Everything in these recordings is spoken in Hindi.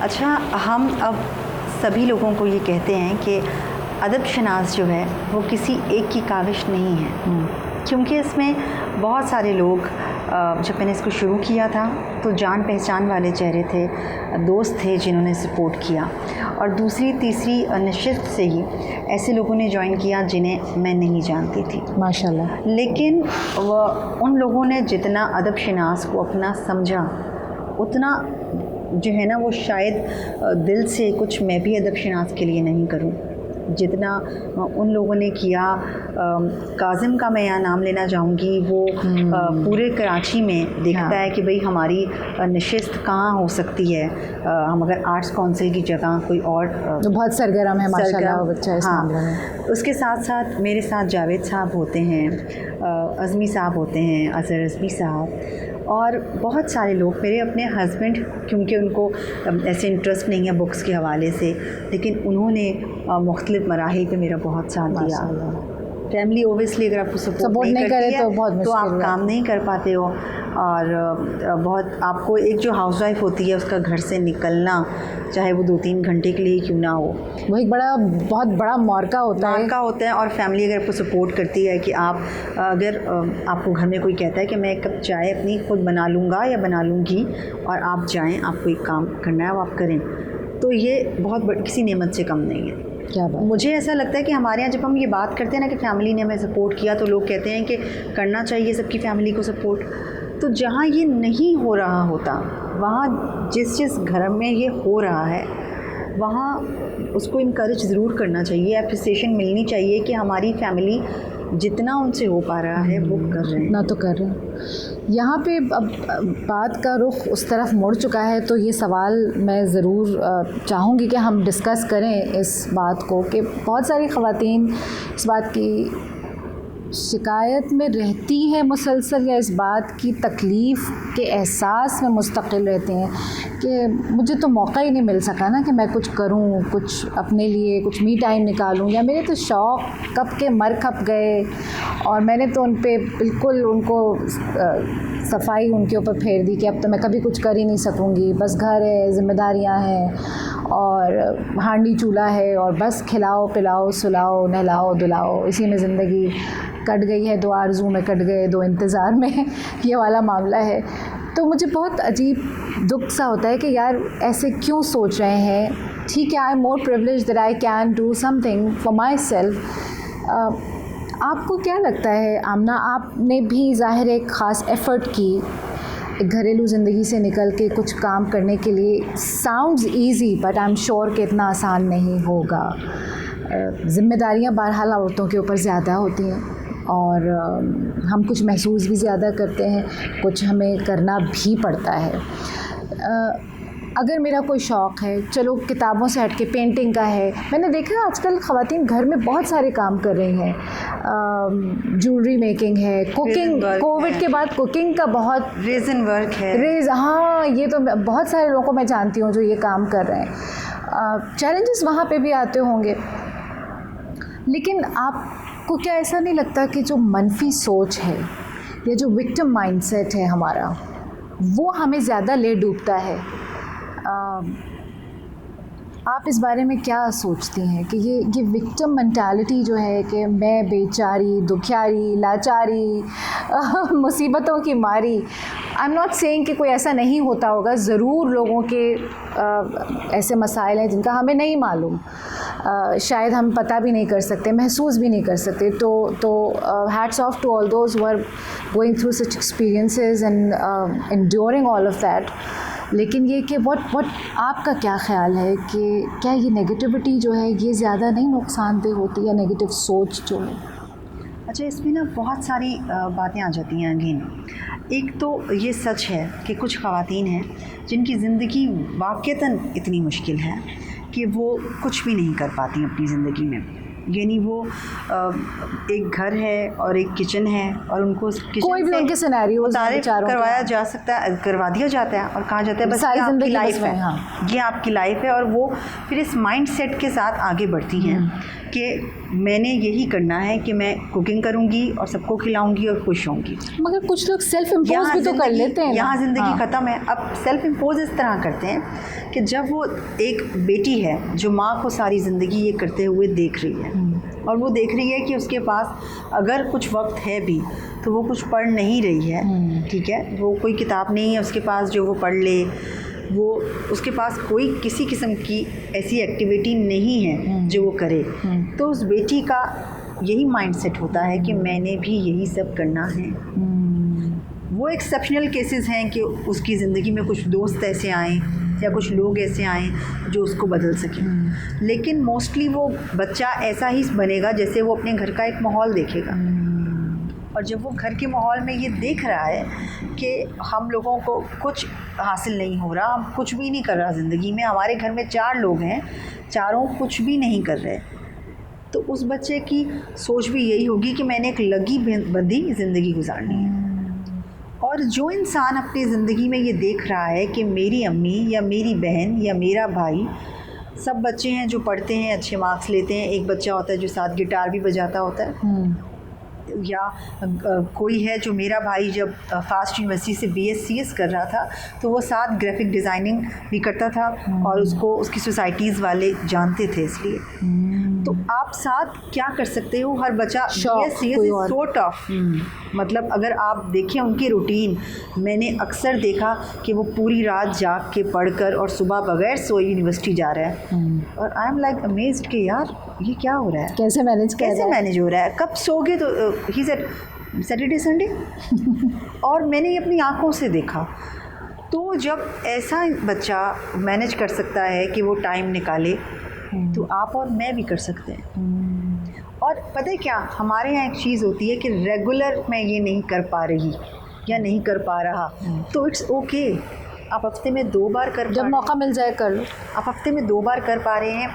अच्छा, हम अब सभी लोगों को ये कहते हैं कि अदब शनास जो है वो किसी एक की काविश नहीं है, क्योंकि इसमें बहुत सारे लोग, जब मैंने इसको शुरू किया था तो जान पहचान वाले चेहरे थे, दोस्त थे जिन्होंने सपोर्ट किया, और दूसरी तीसरी नशिस्त से ही ऐसे लोगों ने ज्वाइन किया जिन्हें मैं नहीं जानती थी माशाल्लाह। लेकिन उन लोगों ने जितना अदब शनास को अपना समझा, उतना जो है ना वो शायद दिल से कुछ मैं भी अदब शनास के लिए नहीं करूं जितना उन लोगों ने किया। काजिम का मैं यहाँ नाम लेना चाहूँगी, वो पूरे कराची में देखता है कि भाई हमारी नशिस्त कहाँ हो सकती है। हम अगर आर्ट्स काउंसिल की जगह कोई और तो बहुत सरगर्म है माशाल्लाह वो बच्चा इस मामले में। उसके साथ साथ मेरे साथ जावेद साहब होते हैं, अज़मी साहब होते हैं, अज़हर अज़मी साहब, और बहुत सारे लोग, मेरे अपने हस्बैंड, क्योंकि उनको ऐसे इंटरेस्ट नहीं है बुक्स के हवाले से, लेकिन उन्होंने मुख्तलिफ मराहिल पे मेरा बहुत साथ दिया। फैमिली ओबियसली अगर आपको सपोर्ट नहीं करे तो आप काम नहीं कर पाते हो, और बहुत आपको एक जो हाउसवाइफ होती है उसका घर से निकलना, चाहे वो 2-3 घंटे के लिए क्यों ना हो, वो एक बहुत बड़ा मौका होता है। और फैमिली अगर आपको सपोर्ट करती है कि आप अगर आपको घर में कोई कहता है कि मैं एक कप चाय अपनी खुद बना लूँगा या बना लूँगी और आप जाएं, आपको एक काम करना है वो आप करें, तो ये बहुत किसी नेमत से कम नहीं है। क्या बात? मुझे ऐसा लगता है कि हमारे यहाँ जब हम ये बात करते हैं ना कि फ़ैमिली ने हमें सपोर्ट किया, तो लोग कहते हैं कि करना चाहिए सबकी फ़ैमिली को सपोर्ट। तो जहाँ ये नहीं हो रहा होता, वहाँ जिस घर में ये हो रहा है वहाँ उसको इनकरेज ज़रूर करना चाहिए, एप्रिसिएशन मिलनी चाहिए कि हमारी फ़ैमिली जितना उनसे हो पा रहा है वो कर रहे हैं, ना तो कर रहे हैं। यहाँ पे अब बात का रुख उस तरफ मुड़ चुका है, तो ये सवाल मैं ज़रूर चाहूँगी कि हम डिस्कस करें इस बात को कि बहुत सारी ख़वातीन इस बात की शिकायत में रहती हैं मुसलसल, या इस बात की तकलीफ़ के एहसास में मुस्तकिल रहती हैं कि मुझे तो मौका ही नहीं मिल सका ना कि मैं कुछ करूं, कुछ अपने लिए कुछ मी टाइम निकालूं, या मेरे तो शौक़ कब के मर खप गए और मैंने तो उन पे बिल्कुल उनको सफाई उनके ऊपर फेर दी कि अब तो मैं कभी कुछ कर ही नहीं सकूंगी, बस घर है, ज़िम्मेदारियां हैं और हांडी चूल्हा है और बस खिलाओ पिलाओ सुलाओ नहलाओ धुलाओ, इसी में ज़िंदगी कट गई है, 2 आरज़ू में कट गए 2 इंतज़ार में ये वाला मामला है। तो मुझे बहुत अजीब दुख सा होता है कि यार ऐसे क्यों सोच रहे हैं। ठीक है, I am more privileged that I can do something for my self. आपको क्या लगता है आमना, आपने भी ज़ाहिर एक ख़ास एफ़र्ट की एक घरेलू ज़िंदगी से निकल के कुछ काम करने के लिए। Sounds easy but I am sure कि इतना आसान नहीं होगा। ज़िम्मेदारियाँ बहरहाल औरतों के ऊपर ज़्यादा होती हैं और हम कुछ महसूस भी ज़्यादा करते हैं, कुछ हमें करना भी पड़ता है। अगर मेरा कोई शौक़ है, चलो किताबों से हट के पेंटिंग का है, मैंने देखा आजकल ख़वातीन घर में बहुत सारे काम कर रही हैं, ज्वेलरी मेकिंग है, कुकिंग, कोविड के बाद कुकिंग का बहुत रेज़न वर्क है, हाँ ये तो बहुत सारे लोगों को मैं जानती हूँ जो ये काम कर रहे हैं। चैलेंजेस वहाँ पे भी आते होंगे, लेकिन आपको क्या ऐसा नहीं लगता कि जो मनफी सोच है या जो विक्टिम माइंडसेट है हमारा, वो हमें ज़्यादा ले डूबता है? आप इस बारे में क्या सोचती हैं कि ये विक्टिम मेंटालिटी जो है कि मैं बेचारी, दुखियारी, लाचारी, मुसीबतों की मारी, आई एम नॉट सेइंग कि कोई ऐसा नहीं होता होगा, ज़रूर लोगों के ऐसे मसाइल हैं जिनका हमें नहीं मालूम, शायद हम पता भी नहीं कर सकते, महसूस भी नहीं कर सकते। तो hats off to all those who are going through such experiences and enduring all of that. लेकिन ये कि व्हाट आपका क्या ख्याल है कि क्या ये नेगेटिविटी जो है ये ज़्यादा नहीं नुकसानदेह होती, या नेगेटिव सोच जो है? अच्छा, इसमें ना बहुत सारी बातें आ जाती हैं अगेन। एक तो ये सच है कि कुछ ख़वातीन हैं जिनकी ज़िंदगी वाक़तन इतनी मुश्किल है कि वो कुछ भी नहीं कर पाती अपनी ज़िंदगी में, यानी वो एक घर है और एक किचन है और उनको किचन कोई भी उनके सिनेरियोज करवाया जा सकता है, करवा दिया जाता है और कहा जाता है बस सारी ये आपकी जिंदगी लाइफ बस है, में, हाँ। ये आपकी लाइफ है। और वो फिर इस माइंड सेट के साथ आगे बढ़ती हैं कि मैंने यही करना है कि मैं कुकिंग करूँगी और सबको खिलाऊँगी और खुश होंगी। मगर कुछ लोग सेल्फ इम्पोज भी तो कर लेते हैं ना। यहाँ ज़िंदगी हाँ। ख़त्म है। अब सेल्फ इम्पोज इस तरह करते हैं कि जब वो एक बेटी है जो माँ को सारी ज़िंदगी ये करते हुए देख रही है और वो देख रही है कि उसके पास अगर कुछ वक्त है भी तो वो कुछ पढ़ नहीं रही है, ठीक है, वो कोई किताब नहीं है उसके पास जो वो पढ़ ले, वो उसके पास कोई किसी किस्म की ऐसी एक्टिविटी नहीं है जो वो करे, तो उस बेटी का यही माइंडसेट होता है कि मैंने भी यही सब करना है। वो एक्सेप्शनल केसेस हैं कि उसकी ज़िंदगी में कुछ दोस्त ऐसे आएँ या कुछ लोग ऐसे आएँ जो उसको बदल सकें, लेकिन मोस्टली वो बच्चा ऐसा ही बनेगा जैसे वो अपने घर का एक माहौल देखेगा। और जब वो घर के माहौल में ये देख रहा है कि हम लोगों को कुछ हासिल नहीं हो रहा, हम कुछ भी नहीं कर रहा ज़िंदगी में, हमारे घर में 4 लोग हैं, चारों कुछ भी नहीं कर रहे, तो उस बच्चे की सोच भी यही होगी कि मैंने एक लगी बंधी ज़िंदगी गुजारनी है। और जो इंसान अपनी ज़िंदगी में ये देख रहा है कि मेरी अम्मी या मेरी बहन या मेरा भाई, सब बच्चे हैं जो पढ़ते हैं, अच्छे मार्क्स लेते हैं, एक बच्चा होता है जो साथ गिटार भी बजाता होता है, या कोई है जो मेरा भाई जब फास्ट यूनिवर्सिटी से BScs कर रहा था तो वो साथ ग्राफिक डिज़ाइनिंग भी करता था और उसको उसकी सोसाइटीज़ वाले जानते थे। इसलिए तो आप साथ क्या कर सकते हो, हर बच्चा BScs इज़ सो टफ। मतलब अगर आप देखें उनकी रूटीन, मैंने अक्सर देखा कि वो पूरी रात जाग के पढ़कर और सुबह बगैर सोए यूनिवर्सिटी जा रहा है और आई एम लाइक अमेज्ड कि यार ये क्या हो रहा है, कैसे मैनेज हो रहा है, कब सोगे, तो ही सेड सैटरडे संडे और मैंने ये अपनी आंखों से देखा। तो जब ऐसा बच्चा मैनेज कर सकता है कि वो टाइम निकाले, तो आप और मैं भी कर सकते हैं। और पता है क्या, हमारे यहाँ एक चीज़ होती है कि रेगुलर मैं ये नहीं कर पा रही या नहीं कर पा रहा, तो इट्स ओके, आप हफ्ते में 2 बार कर, जब मौका मिल जाए कर लो। आप हफ्ते में 2 बार कर पा रहे हैं।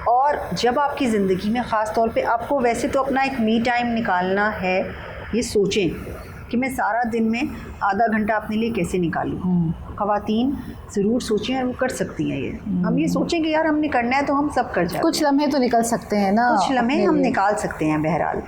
और जब आपकी ज़िंदगी में ख़ास तौर पे आपको वैसे तो अपना एक मी टाइम निकालना है, ये सोचें कि मैं सारा दिन में आधा घंटा अपने लिए कैसे निकालूं। ख़वातीन ज़रूर सोचें और वो कर सकती हैं ये। हम ये सोचें कि यार हमने करना है तो हम सब कर जाते हैं। कुछ लम्हे तो निकल सकते हैं ना, कुछ लम्हे हम निकाल सकते हैं बहरहाल।